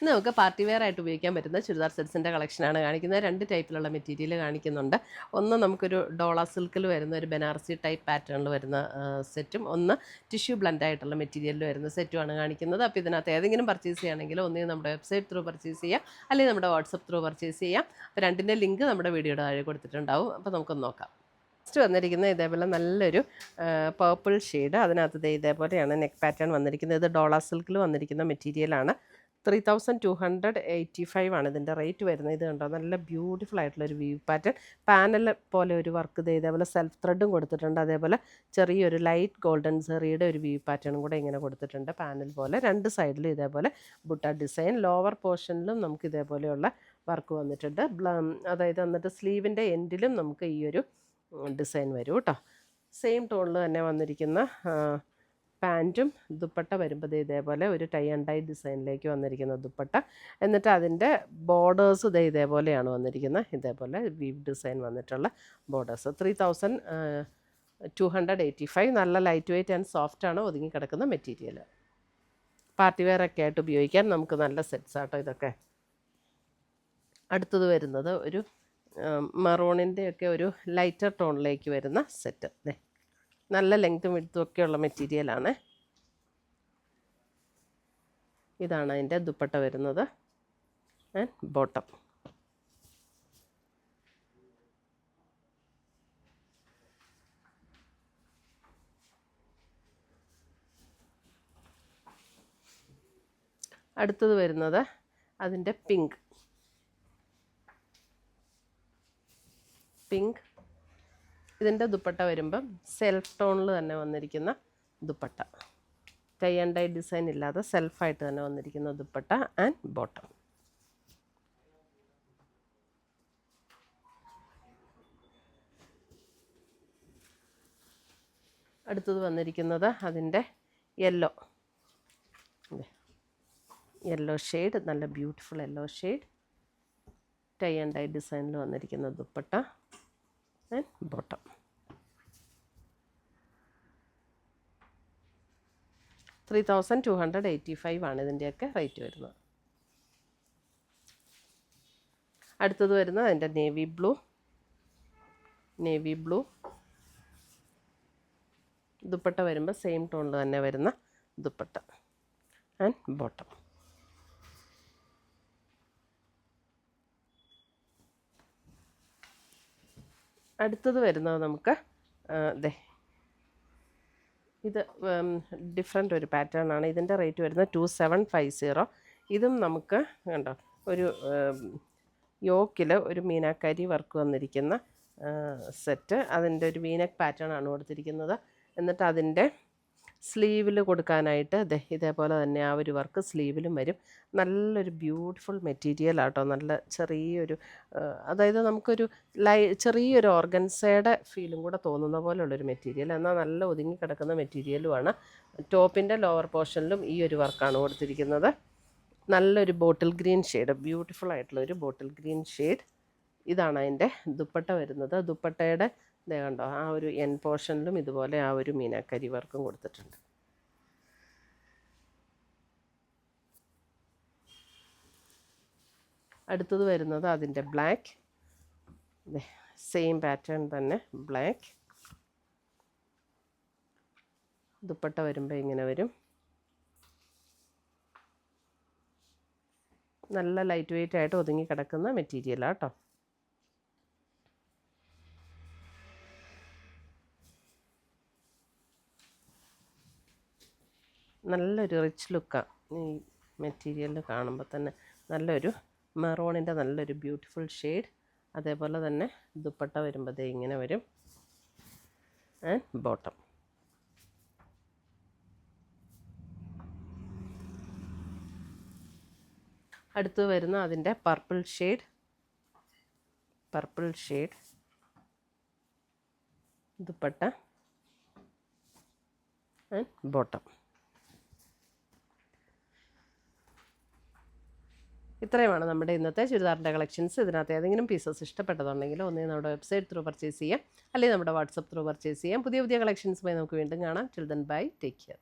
ഇന്ന് നമുക്ക് party wear ആയിട്ട് ഉപയോഗിക്കാൻ പറ്റുന്ന ചുരിദാർ സെറ്റ്സിൻ്റെ കളക്ഷനാണ് കാണിക്കുന്നത്. 2 ടൈപ്പിലുള്ള മെറ്റീരിയൽ കാണിക്കുന്നുണ്ട്. ഒന്ന് നമുക്കൊരു ഡോള സിൽക്കിൽ വരുന്ന ഒരു ബനാറസി ടൈപ്പ് പാറ്റേണിൽ വരുന്ന സെറ്റും, ഒന്ന് ടിഷ്യൂ ബ്ലെൻഡ് ആയിട്ടുള്ള മെറ്റീരിയലിൽ വരുന്ന സെറ്റുമാണ് കാണിക്കുന്നത്. അപ്പോൾ ഇതിനകത്ത് ഏതെങ്കിലും പർച്ചേസ് ചെയ്യുകയാണെങ്കിൽ ഒന്നുകിൽ നമ്മുടെ വെബ്സൈറ്റ് ത്രൂ പർച്ചേസ് ചെയ്യാം, അല്ലെങ്കിൽ നമ്മുടെ വാട്സപ്പ് ത്രൂ പർച്ചേസ് ചെയ്യാം. അപ്പോൾ രണ്ടിൻ്റെ ലിങ്ക് നമ്മുടെ വീഡിയോയുടെ താഴെ കൊടുത്തിട്ടുണ്ടാവും. അപ്പോൾ നമുക്കൊന്ന് നോക്കാം. നെക്സ്റ്റ് വന്നിരിക്കുന്നത് ഇതേപോലെ നല്ലൊരു പർപ്പിൾ ഷെയ്ഡ്, അതിനകത്ത് ഇതേപോലെയാണ് നെക്ക് പാറ്റേൺ വന്നിരിക്കുന്നത്. ഇത് ഡോള സിൽക്കിൽ വന്നിരിക്കുന്ന മെറ്റീരിയലാണ്. 3285 ആണ് ഇതിൻ്റെ റേറ്റ് വരുന്നത്. ഇത് കണ്ടോ, നല്ല ബ്യൂട്ടിഫുൾ ആയിട്ടുള്ളൊരു വ്യൂ പാറ്റേൺ, പാനൽ പോലെ ഒരു വർക്ക് ഇതേപോലെ സെൽഫ് ത്രെഡും കൊടുത്തിട്ടുണ്ട്. അതേപോലെ ചെറിയൊരു ലൈറ്റ് ഗോൾഡൻ സെറിയുടെ ഒരു വ്യൂ പാറ്റേണും കൂടെ ഇങ്ങനെ കൊടുത്തിട്ടുണ്ട്, പാനൽ പോലെ. രണ്ട് സൈഡിലും ഇതേപോലെ ബുട്ട ഡിസൈൻ, ലോവർ പോർഷനിലും നമുക്ക് ഇതേപോലെയുള്ള വർക്ക് വന്നിട്ടുണ്ട്. അതായത് എന്നിട്ട് സ്ലീവിൻ്റെ എൻഡിലും നമുക്ക് ഈ ഒരു ഡിസൈൻ വരും കേട്ടോ. സെയിം ടോണിൽ തന്നെ വന്നിരിക്കുന്ന പാൻറ്റും ദുപ്പട്ട വരുമ്പോൾ ഇതേപോലെ ഒരു ടൈ ആൻഡ് ഡൈ ഡിസൈനിലേക്ക് വന്നിരിക്കുന്ന ദുപ്പട്ട. എന്നിട്ട് അതിൻ്റെ ബോർഡേഴ്സ് ഇതേപോലെയാണ് വന്നിരിക്കുന്നത്, ഇതേപോലെ വീവ് ഡിസൈൻ വന്നിട്ടുള്ള ബോർഡേഴ്സ്. 3285. നല്ല ലൈറ്റ് വെയ്റ്റ് ആൻഡ് സോഫ്റ്റാണ് ഒതുങ്ങിക്കിടക്കുന്ന മെറ്റീരിയൽ. പാർട്ടി വെയർ ഒക്കെ ആയിട്ട് ഉപയോഗിക്കാൻ നമുക്ക് നല്ല സെറ്റ്സ് ആട്ടോ ഇതൊക്കെ. അടുത്തത് വരുന്നത് ഒരു മറൂണിൻ്റെയൊക്കെ ഒരു ലൈറ്റർ ടോണിലേക്ക് വരുന്ന സെറ്റ്. നല്ല ലെങ്ത്തും വിഡ്ത്തും ഒക്കെയുള്ള മെറ്റീരിയലാണ്. ഇതാണ് അതിൻ്റെ ദുപ്പട്ട വരുന്നത് ആൻഡ് ബോട്ടം. അടുത്തത് വരുന്നത് അതിൻ്റെ പിങ്ക്. ഇതിൻ്റെ ദുപ്പട്ട വരുമ്പം സെൽഫ് ടോണിൽ തന്നെ വന്നിരിക്കുന്ന dupatta, tie and dye design ഇല്ലാതെ സെൽഫായിട്ട് തന്നെ വന്നിരിക്കുന്ന ദുപ്പട്ട ആൻഡ് ബോട്ടം. അടുത്തത് വന്നിരിക്കുന്നത് അതിൻ്റെ യെല്ലോ ഷെയ്ഡ്, നല്ല beautiful yellow shade, tie and dye ഡിസൈനിൽ വന്നിരിക്കുന്ന ദുപ്പട്ട ആൻഡ് ബോട്ടം. 3285 ആണ് ഇതിൻ്റെയൊക്കെ റേറ്റ് വരുന്നത്. അടുത്തത് വരുന്നത് അതിൻ്റെ നേവി ബ്ലൂ ദുപ്പട്ട വരുമ്പോൾ സെയിം ടോണിൽ തന്നെ വരുന്ന ദുപ്പട്ട ആൻഡ് ബോട്ടം. അടുത്തത് വരുന്നത് നമുക്ക് ഇത് ഡിഫറെൻ്റ് ഒരു പാറ്റേൺ ആണ്. ഇതിൻ്റെ റേറ്റ് വരുന്നത് 2750. ഇതും നമുക്ക് കണ്ടോ ഒരു യോക്കിൽ ഒരു മീനാക്കാരി വർക്ക് വന്നിരിക്കുന്ന സെറ്റ്. അതിൻ്റെ ഒരു വീനക്ക് പാറ്റേൺ ആണ് കൊടുത്തിരിക്കുന്നത്. എന്നിട്ട് അതിൻ്റെ സ്ലീവിൽ കൊടുക്കാനായിട്ട് ഇതേപോലെ തന്നെ ആ ഒരു വർക്ക് സ്ലീവിലും വരും. നല്ലൊരു ബ്യൂട്ടിഫുൾ മെറ്റീരിയൽ ആട്ടോ. നല്ല ചെറിയൊരു അതായത് നമുക്കൊരു ചെറിയൊരു ഓർഗൻസയുടെ ഫീലും കൂടെ തോന്നുന്ന പോലെയുള്ളൊരു മെറ്റീരിയൽ, എന്നാൽ നല്ല ഒതുങ്ങി കിടക്കുന്ന മെറ്റീരിയലുമാണ്. ടോപ്പിൻ്റെ ലോവർ പോർഷനിലും ഈ ഒരു വർക്കാണ് കൊടുത്തിരിക്കുന്നത്. നല്ലൊരു ബോട്ടിൽ ഗ്രീൻ ഷെയ്ഡ്, ബ്യൂട്ടിഫുൾ ആയിട്ടുള്ളൊരു ബോട്ടിൽ ഗ്രീൻ ഷെയ്ഡ്. ഇതാണ് അതിൻ്റെ ദുപ്പട്ട വരുന്നത്. ദുപ്പട്ടയുടെ കണ്ടോ ആ ഒരു എൻ പോർഷനിലും ഇതുപോലെ ആ ഒരു മീനാക്കരി വർക്കും കൊടുത്തിട്ടുണ്ട്. അടുത്തത് വരുന്നത് അതിൻ്റെ ബ്ലാക്ക്, സെയിം പാറ്റേൺ തന്നെ ബ്ലാക്ക്. ദുപ്പട്ട വരുമ്പോൾ ഇങ്ങനെ വരും. നല്ല ലൈറ്റ് വെയ്റ്റ് ആയിട്ട് ഒതുങ്ങി കിടക്കുന്ന മെറ്റീരിയലാണ് കേട്ടോ. നല്ലൊരു റിച്ച് ലുക്കാണ് ഈ മെറ്റീരിയൽ കാണുമ്പോൾ തന്നെ. നല്ലൊരു മെറൂണിൻ്റെ നല്ലൊരു ബ്യൂട്ടിഫുൾ ഷെയ്ഡ്. അതേപോലെ തന്നെ ദുപ്പട്ട വരുമ്പോൾ ഇങ്ങനെ വരും ആൻഡ് ബോട്ടം. അടുത്ത് വരുന്ന അതിൻ്റെ purple shade dupatta and bottom. ഇത്രയുമാണ് നമ്മുടെ ഇന്നത്തെ ചുരിദാറിൻ്റെ കളക്ഷൻസ്. ഇതിനകത്ത് ഏതെങ്കിലും പീസസ് ഇഷ്ടപ്പെട്ടതുണ്ടെങ്കിൽ ഒന്നെങ്കിൽ നമ്മുടെ വെബ്സൈറ്റ് ത്രൂ പർച്ചേസ് ചെയ്യാം, അല്ലെങ്കിൽ നമ്മുടെ വാട്സപ്പ് ത്രൂ പർച്ചേസ് ചെയ്യാം. പുതിയ കളക്ഷൻസുമായി നമുക്ക് വീണ്ടും കാണാം. Till then bye, take care.